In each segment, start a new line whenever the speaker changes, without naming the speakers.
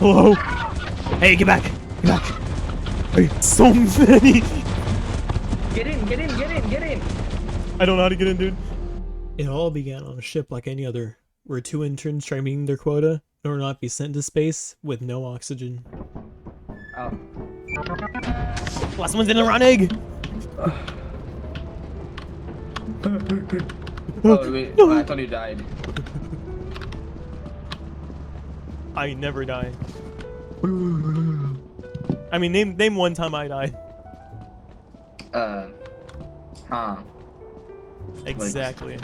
Hello? Hey, get back! Get back! Hey, so many!
Get in, get in, get in, get in!
I don't know how to get in, dude. It all began on a ship like any other, where two interns tried meeting their quota in order not be sent to space with no oxygen.
Oh.
Last one's in a round egg!
Oh, wait. Oh, I thought you died.
I never die. I mean, name one time I died.
Huh.
Exactly.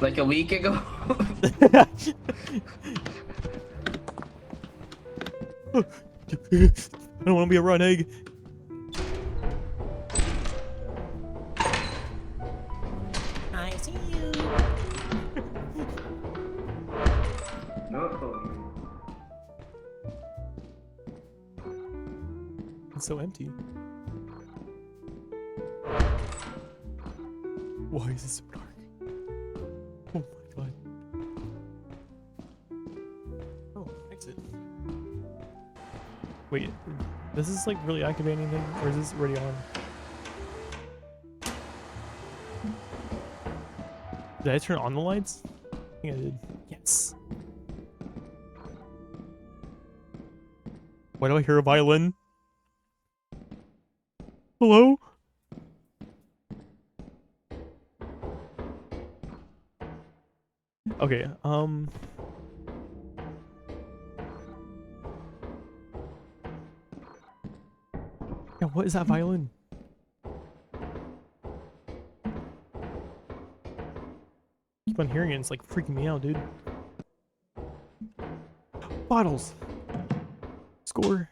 Like a week ago?
I don't want to be a raw egg. I see you.
No.
It's so empty. Why is it so dark? Oh my god. Oh, exit. Wait, does this like really activate anything? Or is this already on? Did I turn on the lights? I think I did. Yes. Why do I hear a violin? Hello? Okay, yeah, what is that violin? Keep on hearing it, it's like freaking me out, dude. Bottles! Score.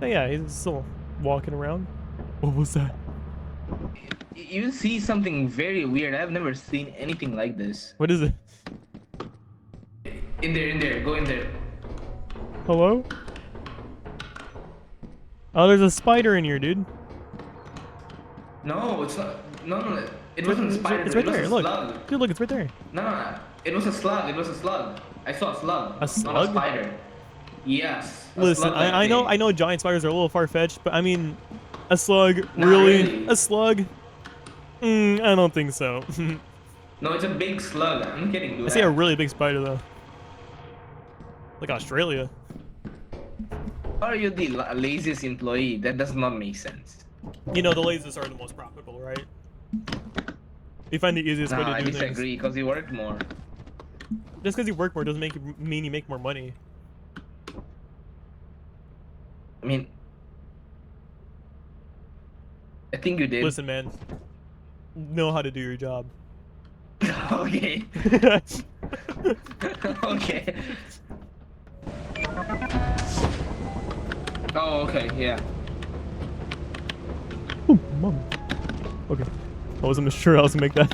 Oh, yeah, he's still walking around. What was that?
You see something very weird. I've never seen anything like this.
What is it?
In there, go in there.
Hello? Oh, there's a spider in here, dude.
No, it's not. No. It wasn't a spider.
It's right
it was
there,
a
look.
slug.
Dude, look, it's right there.
No. It was a slug. It was a slug. I saw a slug.
A slug?
Not a spider. Yes.
Listen, I know giant spiders are a little far-fetched, but I mean, a slug,
Not
really?
really.
A slug? I don't think so.
No, it's a big slug. I'm kidding, dude.
I see a really big spider, though. Like Australia.
Are you the laziest employee? That does not make sense.
You know, the lasers are the most profitable, right? You find the easiest way
Nah,
to
I
do
disagree, because you work more.
things. Just because you work more doesn't mean you make more money.
I mean, I think you did.
Listen, man. Know how to do your job.
Okay. Okay. Oh, okay, yeah.
Oh, mom. Okay. I wasn't sure I was gonna make that.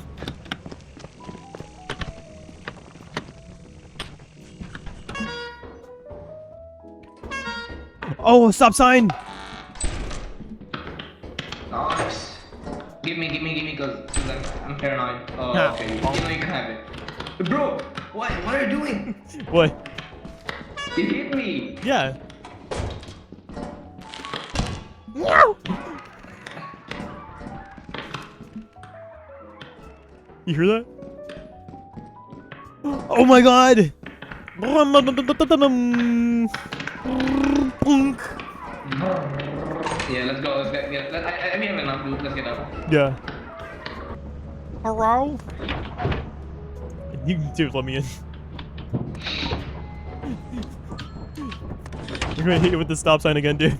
Oh, stop sign!
Nice. Give me, cause I'm paranoid. Oh,
Nah.
okay. You know you can have it. Bro, what are you doing?
What?
You hit me.
Yeah. You hear that? Oh my god!
Yeah, let's go. Let's get. I mean, I'm enough, dude. Let's get out.
Yeah. Hello? You dude, let me in. You're gonna hit you with the stop sign again, dude.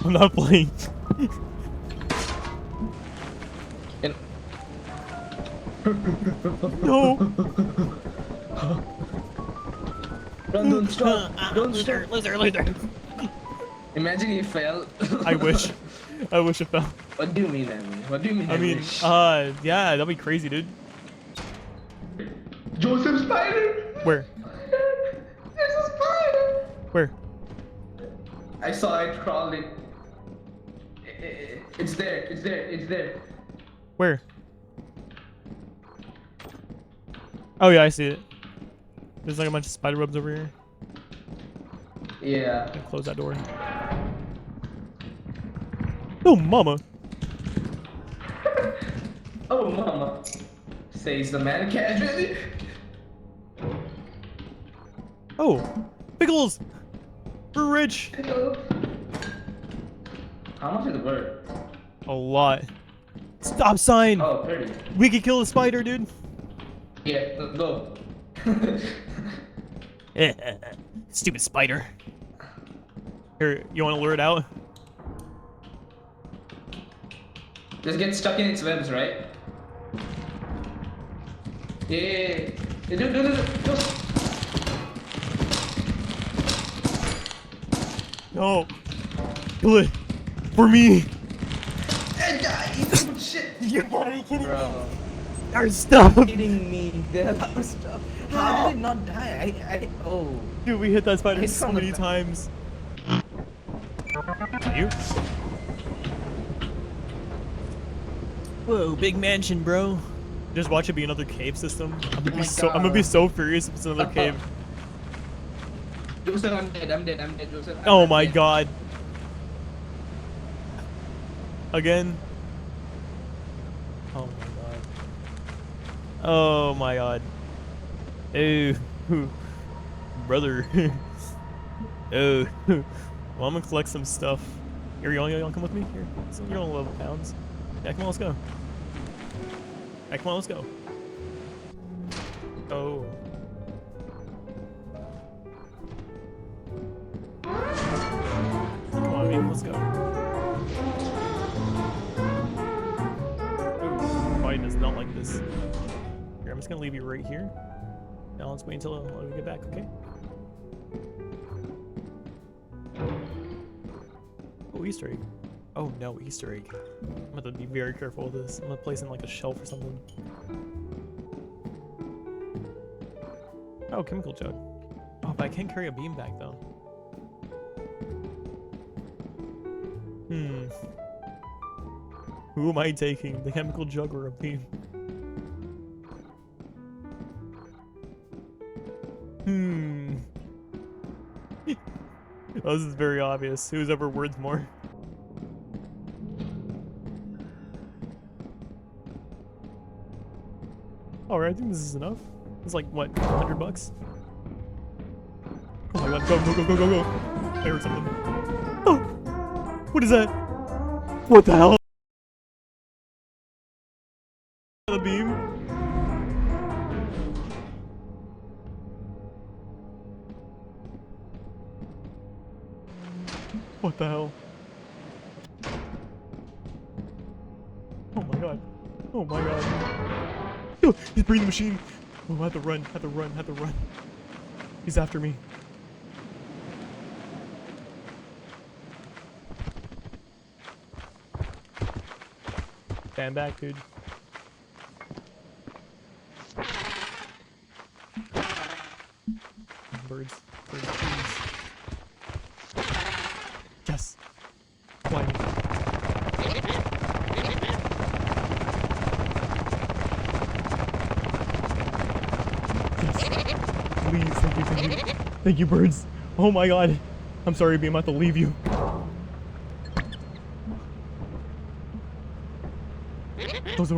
I'm not playing. No.
Run, don't stop. Don't stop.
Loser.
Imagine you fell.
I wish. I wish it fell.
What do you mean, Emily? What do you mean?
I mean,
wish?
yeah, that'd be crazy, dude.
Joseph Spider.
Where?
There's a spider.
Where?
I saw it crawling. It's there. It's there. It's there.
Where? Oh yeah, I see it. There's like a bunch of spider webs over here.
Yeah.
And close that door. Oh, mama.
Oh, mama. Says the man casually.
Oh, pickles. We're rich.
How much is it worth?
A lot. Stop sign.
Oh, 30.
We could kill the spider, dude.
Yeah, go.
Stupid spider. Here, you want to lure it out?
Just get stuck in its webs, right? Yeah. Do.
No. Kill it. For me.
And die, you shit.
You're kidding me.
Bro.
Or stop.
Kidding me. That was stuff. How did it not die? Oh.
Dude, we hit that spider
It's
so
on the
many
back.
times. You? Whoa, big mansion, bro. Just watch it be another cave system. I'm
my
gonna be
God.
so furious if it's another cave.
Joseph, I'm dead, Joseph.
Oh
I'm
my
dead.
god. Again. Oh my god. Oh my god. Ew. Brother. Oh. Well, I'm gonna collect some stuff. Here, you wanna come with me? Here. You're on 11 pounds. Yeah, come on, let's go. Yeah, come on, let's go. Oh. Come on, man, let's go. Ooh, Biden does not like this. Here, I'm just gonna leave you right here. Now let's wait until we get back, okay? Oh, Easter egg. Oh no, Easter egg. I'm gonna have to be very careful with this. I'm gonna place it in like a shelf or something. Oh, chemical jug. Oh, but I can't carry a beam back though. Who am I taking? The chemical jug or a beam? Oh, this is very obvious. Who's ever worth more? Alright, I think this is enough. It's like, what, $100? Oh my god, go. I heard something. Oh! What is that? What the hell? The beam? What the hell? Oh my god. Oh my god. Oh, he's breathing machine. Oh, I have to run. He's after me. Stand back, dude. Birds, please. Yes. Fly me. Please, thank you. Thank you, birds. Oh my god. I'm sorry, Beam, I have to leave you. Close the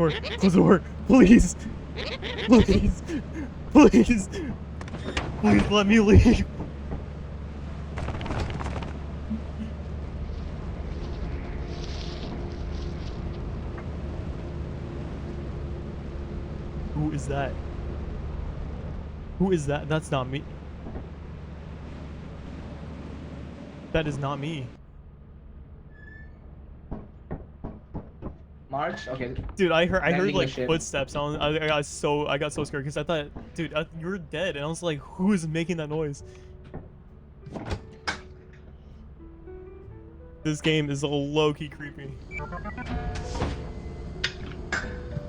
door, please. Please let me leave. Who is that? Who is that? That's not me. That is not me.
March? Okay.
Dude, I heard
Landing
like
the ship.
footsteps. I got so scared because I thought, dude, you're dead, and I was like, who is making that noise? This game is a low-key creepy.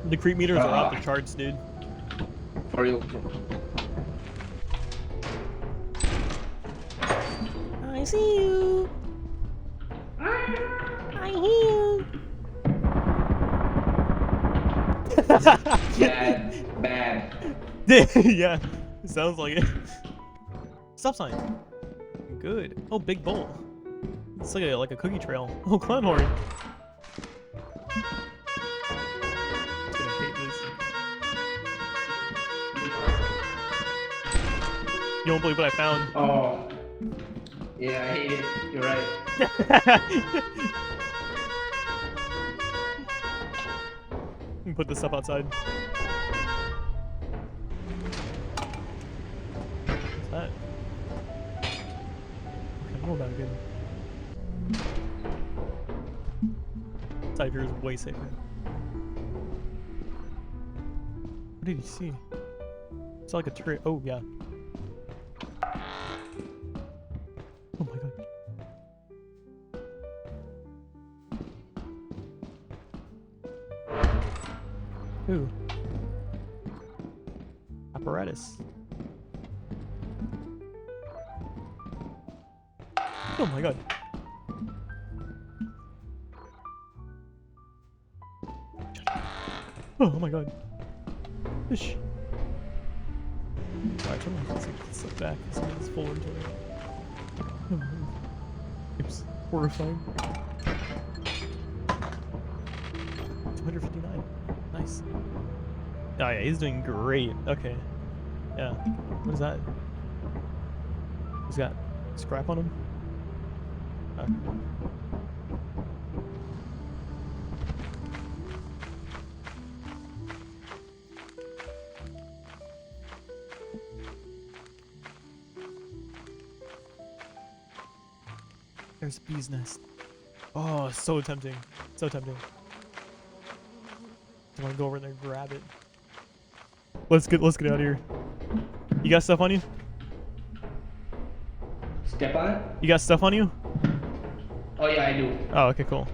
The creep meters are off the charts, dude.
For real.
I see you.
Bad, bad.
Yeah, it sounds like it. Stop sign. Good. Oh, big bowl. It's like a cookie trail. Oh, clown horn. I'm gonna hate this. You won't believe what I found.
Oh. Yeah, I hate it. You're right.
Put this stuff outside. What's that? Okay, I know about it good. Inside here is way safer. What did he see? It's like a tree. Oh, yeah. Oh my god. Ooh. Apparatus. Oh my god. Oh my god. Fish. Alright, turn my stuff back. Something's forward to it. Oh, it's horrifying. 259. Nice. Oh yeah, he's doing great. Okay. Yeah. What is that? He's got scrap on him? Okay. There's a bee's nest. Oh, so tempting. So tempting. I want to go over there and grab it. Let's get out of here. You got stuff on you?
Step on it?
You got stuff on you?
Oh yeah, I do.
Oh, okay, cool.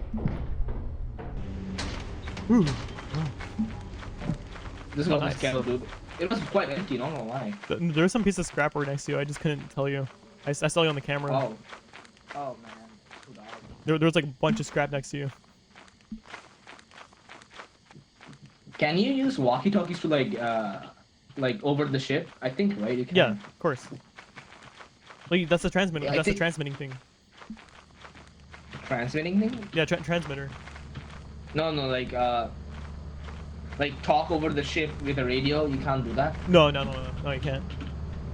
Ooh.
This
Oh,
was
nice.
a scandal, dude. It was quite empty, not gonna lie.
There's some piece of scrapboard next to you. I just couldn't tell you. I saw you on the camera.
Oh. Oh man. Too bad.
There was like a bunch of scrap next to you.
Can you use walkie-talkies to like over the ship? I think, right? You can.
Yeah, of course. Like that's the transmitter.
Yeah, I
that's the
think-
transmitting thing.
Transmitting thing?
Yeah, transmitter.
No, like talk over the ship with a radio. You can't do that.
No, you can't.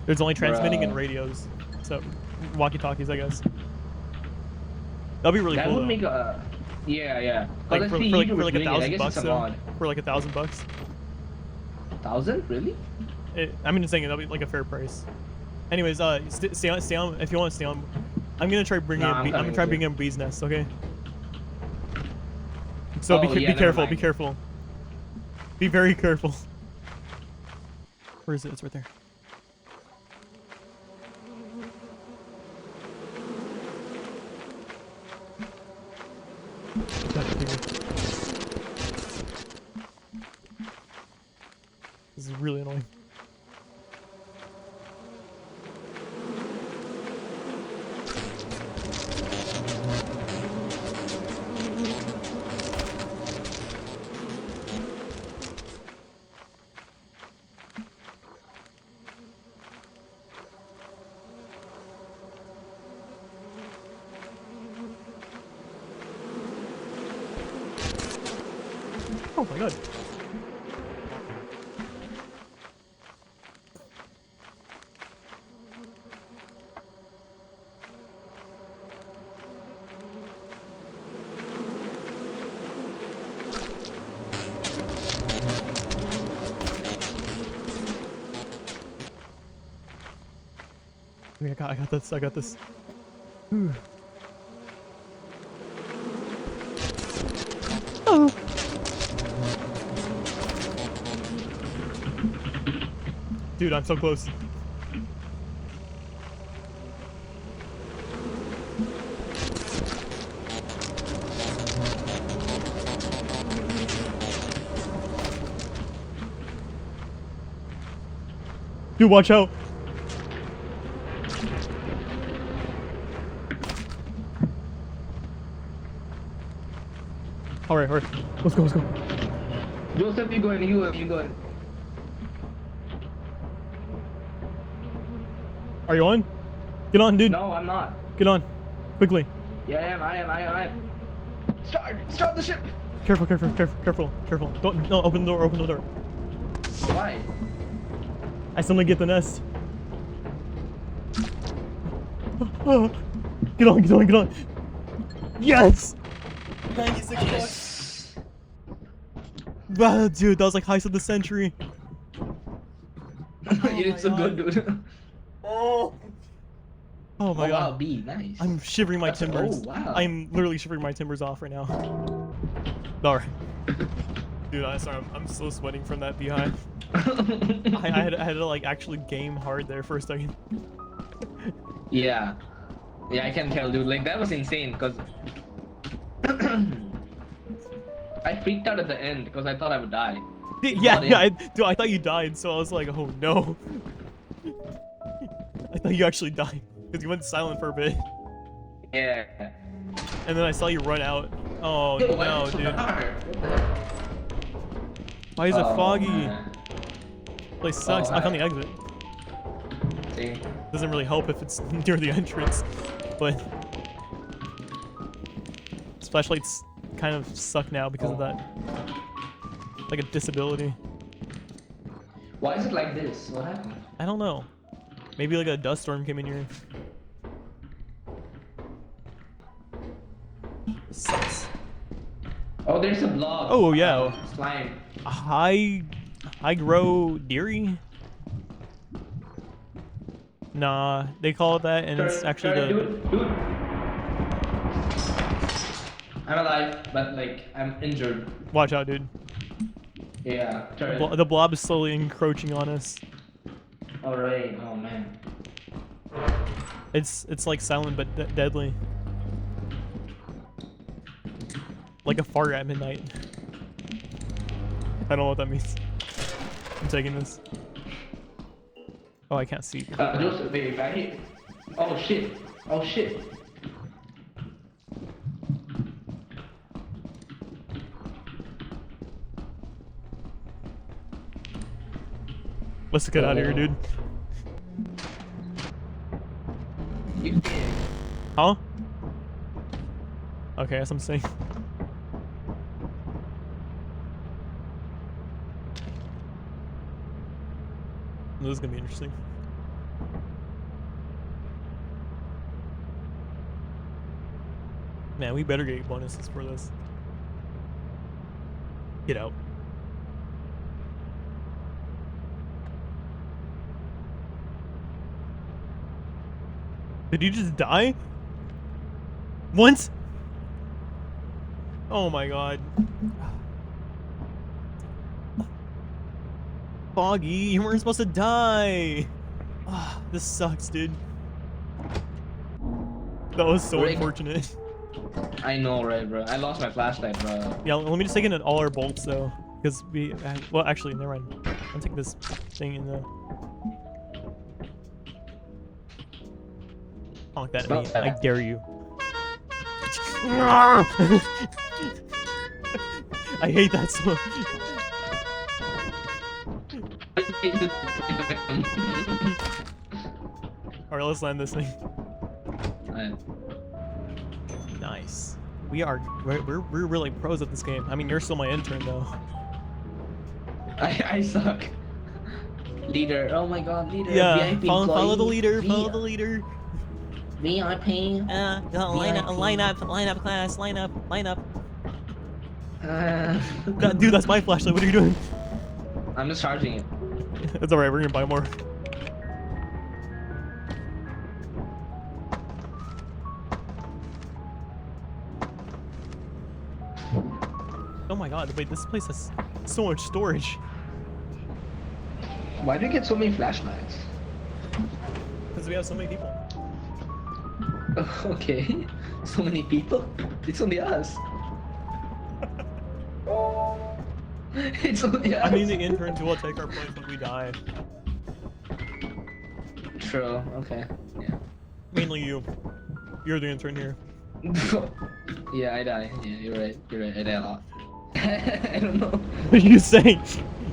There's only transmitting and
Bruh.
radios. So, walkie-talkies, I guess. That'd be really
That
cool.
would
though.
make a. Yeah.
Like
Cause
for,
I see
for like
YouTubers
for like
doing it. I
$1,000
guess
bucks
it's a
though.
mod.
For like $1,000 bucks.
1,000? Really?
I mean, saying that'd be like a fair price. Anyways, stay on. If you want to stay on, I'm gonna try bringing.
Nah,
I'm
I'm
gonna
coming
try
with
bringing
you.
a bee's nest. Okay. So
Oh,
be
yeah, never
careful. Be
mind.
careful. Be very careful. Where is it? It's right there. Got it here. This is really annoying. Oh my god. I got this. I got this. Ooh. Oh. Dude, I'm so close. Dude, watch out. Alright, alright. Let's go, let's go.
Joseph, you going? You going?
Are you on? Get on, dude.
No, I'm not.
Get on. Quickly.
Yeah, I am. Start the ship.
Careful. Don't, no, open the door.
Why?
I suddenly get the nest. Get on. Yes! 96 bucks. Wow, dude, that was like heist of the century.
You did so good, dude.
Oh my
Wow,
god.
B, nice.
I'm shivering my timbers.
Oh, wow.
I'm literally shivering my timbers off right now. Alright. Dude, I'm so sweating from that beehive. I had to like actually game hard there for a second.
Yeah, I can tell, dude. Like that was insane, cause I freaked out at the end because I thought I would die.
Yeah, dude, I thought you died, so I was like, oh no. I thought you actually died because you went silent for a bit,
Yeah.
and then I saw you run out. Oh
Yo, why
no,
is it so
dude.
dark? What the heck?
Why is it
Oh,
foggy?
man.
Place sucks. I found the exit.
See?
Doesn't really help if it's near the entrance, but these flashlights kind of suck now because of that. Like a disability.
Why is it like this? What happened?
I don't know. Maybe like a dust storm came in here. Sucks.
Oh, there's a blob.
Oh yeah.
Slime.
High grow deary? Nah, they call it that, and it's actually the.
Dude. I'm alive, but like I'm injured.
Watch out, dude.
Yeah. Turn.
The blob is slowly encroaching on us.
Alright. Oh man.
It's like silent but deadly. Like a fart at midnight. I don't know what that means. I'm taking this. Oh, I can't see.
Joseph, wait, right here. Oh shit.
Let's get out of here, dude.
You did.
Huh? Okay, as I'm saying. This is gonna be interesting. Man, we better get bonuses for this. Get out. Did you just die? Once? Oh my god. Foggy, you weren't supposed to die. Ah, this sucks, dude. That was so
Rick.
unfortunate.
I know, right, bro? I lost my flashlight, bro.
Yeah, let me just take in all our bolts though, because we. Well, actually, never mind. I'll take this thing in the. Honk that at me. I dare you. I hate that so. Alright, let's land this thing.
Alright.
Nice. We're really pros at this game. I mean, you're still my intern though.
I suck. Leader. Oh my god, leader.
Yeah,
VIP
follow the
employee.
leader. Follow the leader.
VIP.
Line up, class. Line up.
Uh,
Dude, that's my flashlight. What are you doing?
I'm just charging it.
It's alright. We're gonna buy more. Oh my god, wait, this place has so much storage.
Why do you get so many flashlights?
Because we have so many people.
Okay. So many people? It's only us. It's only us.
I mean, the interns will take our place when we die.
True, okay. Yeah.
Mainly you. You're the intern here.
Yeah, I die. Yeah, you're right. You're right. I die a lot. I don't know.
What are you saying?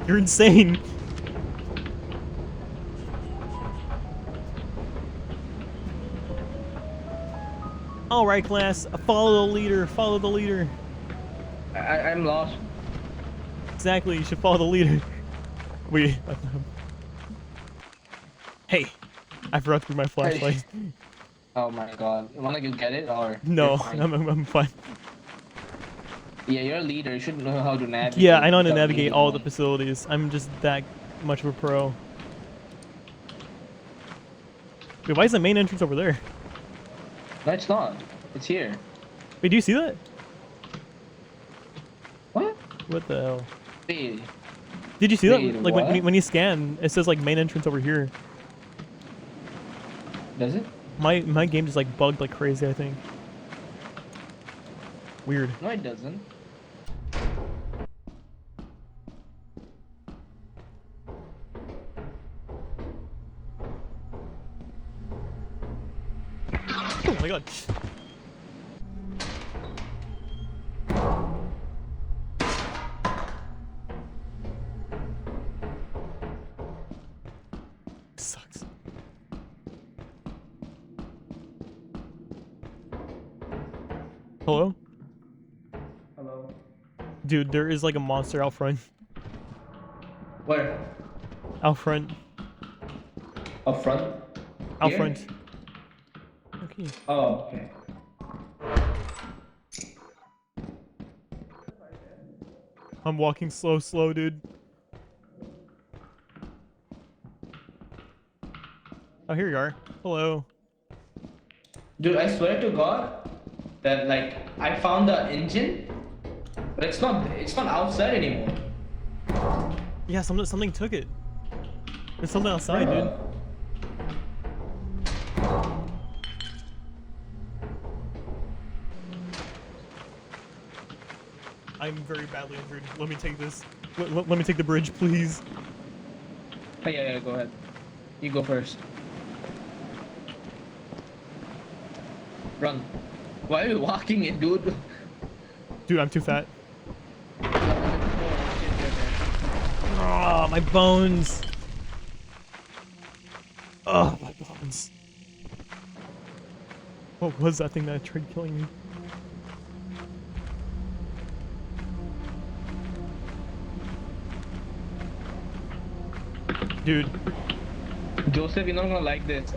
You're insane. All right, class. Follow the leader. Follow the leader.
I'm lost.
Exactly. You should follow the leader. Wait. Hey, I forgot to bring my flashlight.
Oh my god. You wanna go get it or?
No,
You're fine?
I'm fine.
Yeah, you're a leader. You should know how to navigate.
Yeah, I know how to
without
navigate
needing
all the
one.
facilities. I'm just that much of a pro. Wait, why is the main entrance over there?
No, it's not. It's here.
Wait, do you see that?
What?
What the hell?
Wait.
Did you see
Wait,
that? Like
what?
when you scan, it says like main entrance over here.
Does it?
My game just like bugged like crazy, I think. Weird.
No, it doesn't.
Oh my god. Sucks. Hello?
Hello.
Dude, there is like a monster out front.
Where?
Out front.
Up front?
Out
Here?
front. Okay.
Oh, okay.
I'm walking slow, dude. Oh, here you are. Hello.
Dude, I swear to God that like I found the engine, but it's not outside anymore.
Yeah, something took it. There's something outside, dude.
Bruh.
I'm very badly injured. Let me take this. Let me take the bridge, please.
Oh, yeah, go ahead. You go first. Run. Why are you walking it, dude?
Dude, I'm too fat. Oh, my bones. Oh, my bones. What was that thing that tried killing me? Dude,
Joseph, you're not gonna like this.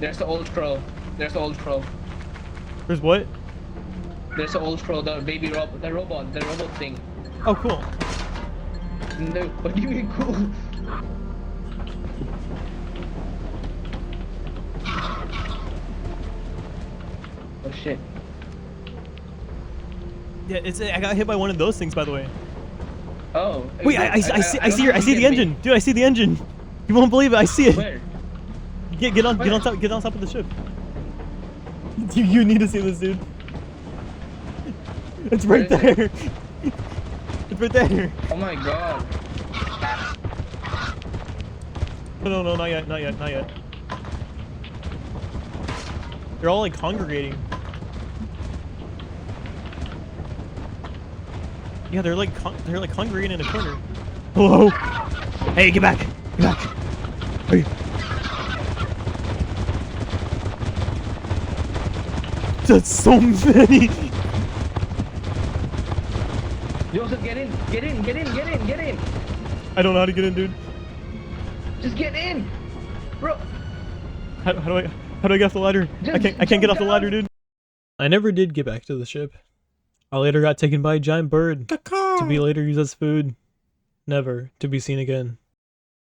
There's the old crow. There's the old crow.
there's what?
There's the old crow, the baby robot, the robot thing.
Oh, cool.
No, what do you mean cool? Oh shit.
Yeah, I got hit by one of those things, by the way.
Oh.
Wait, I see
don't
the
know
engine, dude. I see the engine. You won't believe it. I see it.
Where?
Get on top of the ship. You need to see this, dude. It's right
Where is
there. It's right there.
Oh my god.
No, not yet. They're all like congregating. Yeah, they're like congregating in a corner. Hello? Hey, get back! Get back! Hey. That's so many!
Joseph, get in! Get in!
I don't know how to get in, dude.
Just get in! Bro!
How do I get off the ladder? I can't get off the ladder, dude. I never did get back to the ship. I later got taken by a giant bird to be later used as food, never to be seen again.